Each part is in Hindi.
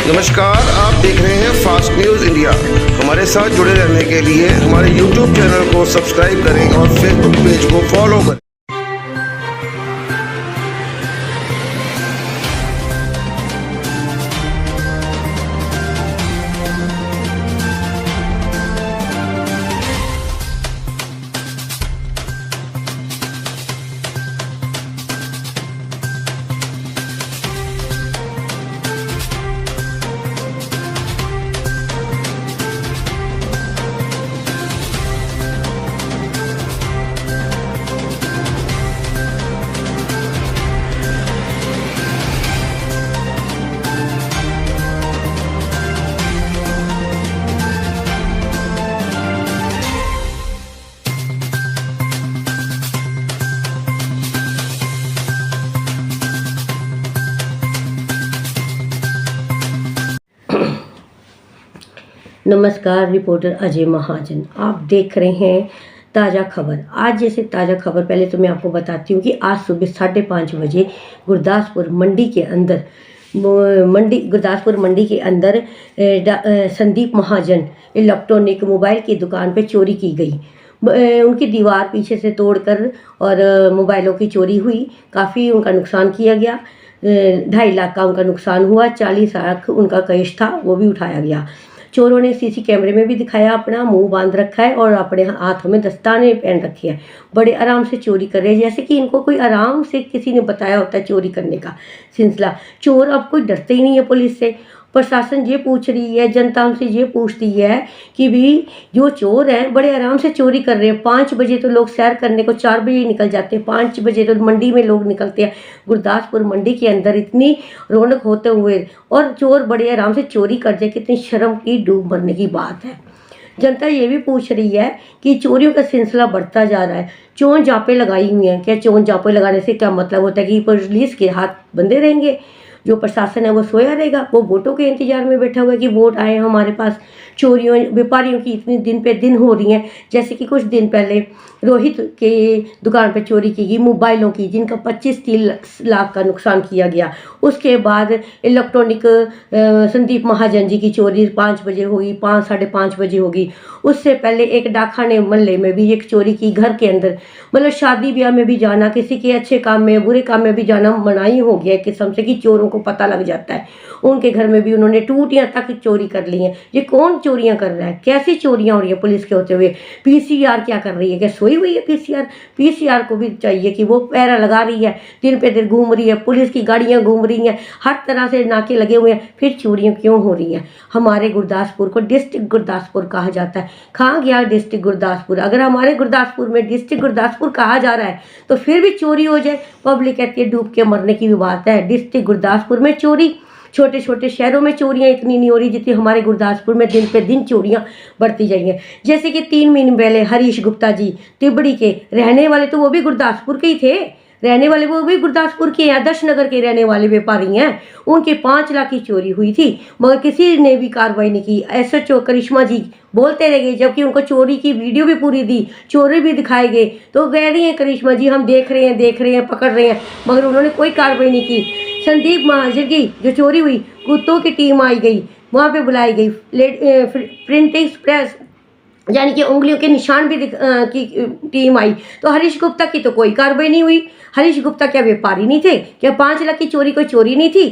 नमस्कार, आप देख रहे हैं फास्ट न्यूज़ इंडिया। हमारे साथ जुड़े रहने के लिए हमारे यूट्यूब चैनल को सब्सक्राइब करें और फेसबुक पेज को फॉलो करें। नमस्कार, रिपोर्टर अजय महाजन। आप देख रहे हैं ताज़ा खबर। आज जैसे ताज़ा खबर, पहले तो मैं आपको बताती हूँ कि आज सुबह 5:30 बजे गुरदासपुर मंडी के अंदर संदीप महाजन इलेक्ट्रॉनिक मोबाइल की दुकान पे चोरी की गई। उनकी दीवार पीछे से तोड़कर और मोबाइलों की चोरी हुई। काफ़ी उनका नुकसान किया गया। 2.5 लाख का उनका नुकसान हुआ। 40 लाख उनका कैश था, वो भी उठाया गया। चोरों ने सीसी कैमरे में भी दिखाया, अपना मुंह बांध रखा है और अपने हाथों में दस्ताने पहन रखे हैं। बड़े आराम से चोरी कर रहे हैं, जैसे कि इनको कोई आराम से किसी ने बताया होता है चोरी करने का सिलसिला। चोर अब कोई डरते ही नहीं है पुलिस से। प्रशासन ये पूछ रही है, जनता उनसे ये पूछती है कि भी जो चोर हैं बड़े आराम से चोरी कर रहे हैं। 5 बजे तो लोग सैर करने को 4 बजे निकल जाते हैं। 5 बजे तो मंडी में लोग निकलते हैं। गुरदासपुर मंडी के अंदर इतनी रौनक होते हुए और चोर बड़े आराम से चोरी कर जाए, कितनी शर्म की डूब मरने की बात है। जनता ये भी पूछ रही है कि चोरियों का सिलसिला बढ़ता जा रहा है। चोर जापे लगाई हुई हैं। क्या चोर जापे लगाने से क्या मतलब होता है कि पुलिस के हाथ बंधे रहेंगे? जो प्रशासन है वो सोया रहेगा? वो वोटों के इंतजार में बैठा हुआ है कि वोट आए हमारे पास। चोरियों व्यापारियों की इतनी दिन पे दिन हो रही हैं। जैसे कि कुछ दिन पहले रोहित के दुकान पे चोरी की गई मोबाइलों की, जिनका 25-30 लाख का नुकसान किया गया। उसके बाद इलेक्ट्रॉनिक संदीप महाजन जी की चोरी 5 बजे होगी, 5-5:30 बजे होगी। उससे पहले एक डाकखाने मोहल्ले में भी एक चोरी की, घर के अंदर। मतलब शादी ब्याह में भी जाना, किसी के अच्छे काम में बुरे काम में भी जाना मनाही हो गया है किस्म से, कि चोरों को पता लग जाता है। उनके घर में भी उन्होंने टूटियां तक चोरी कर ली हैं। ये कौन चोरियां कर रहा है? कैसी चोरियां हो रही है पुलिस के होते हुए? पीसीआर क्या कर रही है? क्या सोई हुई है पीसीआर को भी चाहिए कि वो पहरा लगा रही है, दिन पे दिन घूम रही है, पुलिस की गाड़ियां घूम रही हैं, हर तरह से नाके लगे हुए हैं। फिर चोरियां क्यों हो रही हैं? हमारे गुरदासपुर को डिस्ट्रिक्ट गुरदासपुर कहा जाता है। कहाँ गया डिस्ट्रिक्ट गुरदासपुर? अगर हमारे गुरदासपुर में डिस्ट्रिक्ट गुरदासपुर कहा जा रहा है तो फिर भी चोरी हो जाए, पब्लिक कहती है डूब के मरने की भी बात है। डिस्ट्रिक्ट गुरदासपुर में चोरी, छोटे छोटे शहरों में चोरियां इतनी नहीं हो रही जितनी हमारे गुरदासपुर में दिन पे दिन चोरियां बढ़ती जाएंगी। जैसे कि 3 महीने पहले हरीश गुप्ता जी तिबड़ी के रहने वाले, तो वो भी गुरदासपुर के ही थे। रहने वाले वो भी गुरदासपुर के हैं, आदर्श नगर के रहने वाले व्यापारी हैं। उनके 5 लाख की चोरी हुई थी, मगर किसी ने भी कार्रवाई नहीं की। एसएचओ करिश्मा जी बोलते रह गए, जबकि उनको चोरी की वीडियो भी पूरी दी, चोरी भी दिखाए गए। तो कह रही हैं करिश्मा जी हम देख रहे हैं, पकड़ रहे हैं, मगर उन्होंने कोई कार्रवाई नहीं की। संदीप महाजन की जो चोरी हुई, कुत्तों की टीम आई गई, वहाँ पे बुलाई गई। प्रिंटिंग प्रेस यानी कि उंगलियों के निशान भी की टीम आई। तो हरीश गुप्ता की तो कोई कार्रवाई नहीं हुई। हरीश गुप्ता क्या व्यापारी नहीं थे? क्या 5 लाख की चोरी कोई चोरी नहीं थी?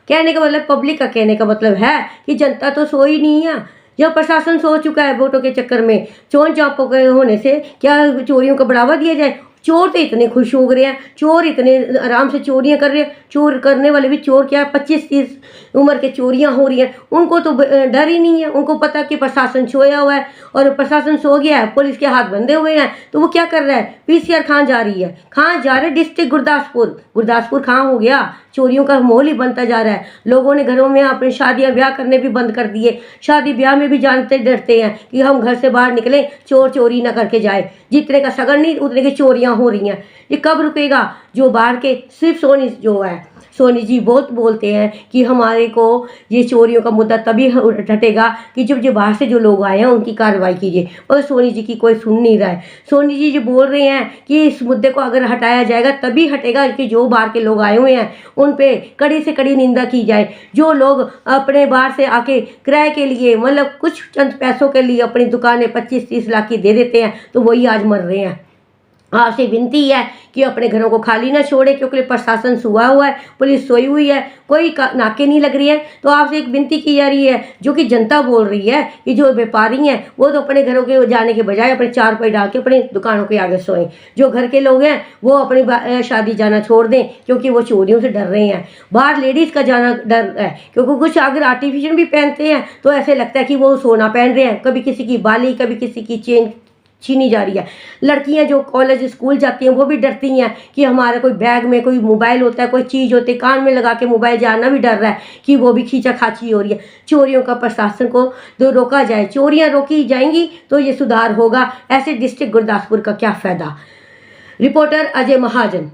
कहने का मतलब, पब्लिक का कहने का मतलब है कि जनता तो सोई नहीं है, या प्रशासन सो चुका है वोटों के चक्कर में। चोर चापों के होने से क्या चोरियों को बढ़ावा दिया जाए? चोर तो इतने खुश हो गए हैं, चोर इतने आराम से चोरियां कर रहे हैं। चोर करने वाले भी चोर क्या 25-30 उम्र के चोरियां हो रही हैं, उनको तो डर ही नहीं है। उनको पता कि प्रशासन सोया हुआ है और प्रशासन सो गया है, पुलिस के हाथ बंधे हुए हैं। तो वो क्या कर रहा है? पीसीआर कहाँ जा रही है? कहाँ जा रहे? डिस्ट्रिक्ट गुरदासपुर कहाँ हो गया? चोरियों का माहौल ही बनता जा रहा है। लोगों ने घरों में अपने शादियां ब्याह करने भी बंद कर दिए। शादी ब्याह में भी जानते डरते हैं कि हम घर से बाहर निकलें चोर चोरी ना करके जाए। जितने का सगन नहीं उतने की चोरियां चोरियां हो रही हैं, ये कब रुकेगा? जो बाहर के सिर्फ सोनी जी बहुत बोलते हैं कि हमारे को ये चोरियों का मुद्दा तभी हटेगा कि जब जो बाहर से जो लोग आए हैं उनकी कार्रवाई कीजिए, और सोनी जी की कोई सुन नहीं रहा है। सोनी जी जो बोल रहे हैं कि इस मुद्दे को अगर हटाया जाएगा तभी हटेगा कि जो बाहर के लोग आए हुए हैं उन पे कड़ी से कड़ी निंदा की जाए। जो लोग अपने बाहर से आके किराए के लिए मतलब कुछ चंद पैसों के लिए अपनी दुकानें 25-30 लाख की दे देते हैं, तो वही आज मर रहे हैं। आपसे विनती है कि अपने घरों को खाली ना छोड़े, क्योंकि प्रशासन सोया हुआ है, पुलिस सोई हुई है, कोई नाके नहीं लग रही है। तो आपसे एक विनती की जा रही है, जो कि जनता बोल रही है कि जो व्यापारी हैं वो तो अपने घरों के जाने के बजाय अपने चारपाई डाल के अपनी दुकानों के आगे सोएं। जो घर के लोग हैं वो अपनी शादी जाना छोड़ दें, क्योंकि वो चोरियों से डर रहे हैं। बाहर लेडीज़ का जाना डर है, क्योंकि कुछ अगर आर्टिफिशियल भी पहनते हैं तो ऐसे लगता है कि वो सोना पहन रहे हैं। कभी किसी की बाली, कभी किसी की चेन छीनी जा रही है। लड़कियां जो कॉलेज स्कूल जाती हैं वो भी डरती हैं कि हमारा कोई बैग में कोई मोबाइल होता है, कोई चीज़ होती है, कान में लगा के मोबाइल जाना भी डर रहा है कि वो भी खींचा खाची हो रही है। चोरियों का प्रशासन को तो रोका जाए, चोरियां रोकी जाएंगी तो ये सुधार होगा। ऐसे डिस्ट्रिक्ट गुरदासपुर का क्या फ़ायदा। रिपोर्टर अजय महाजन।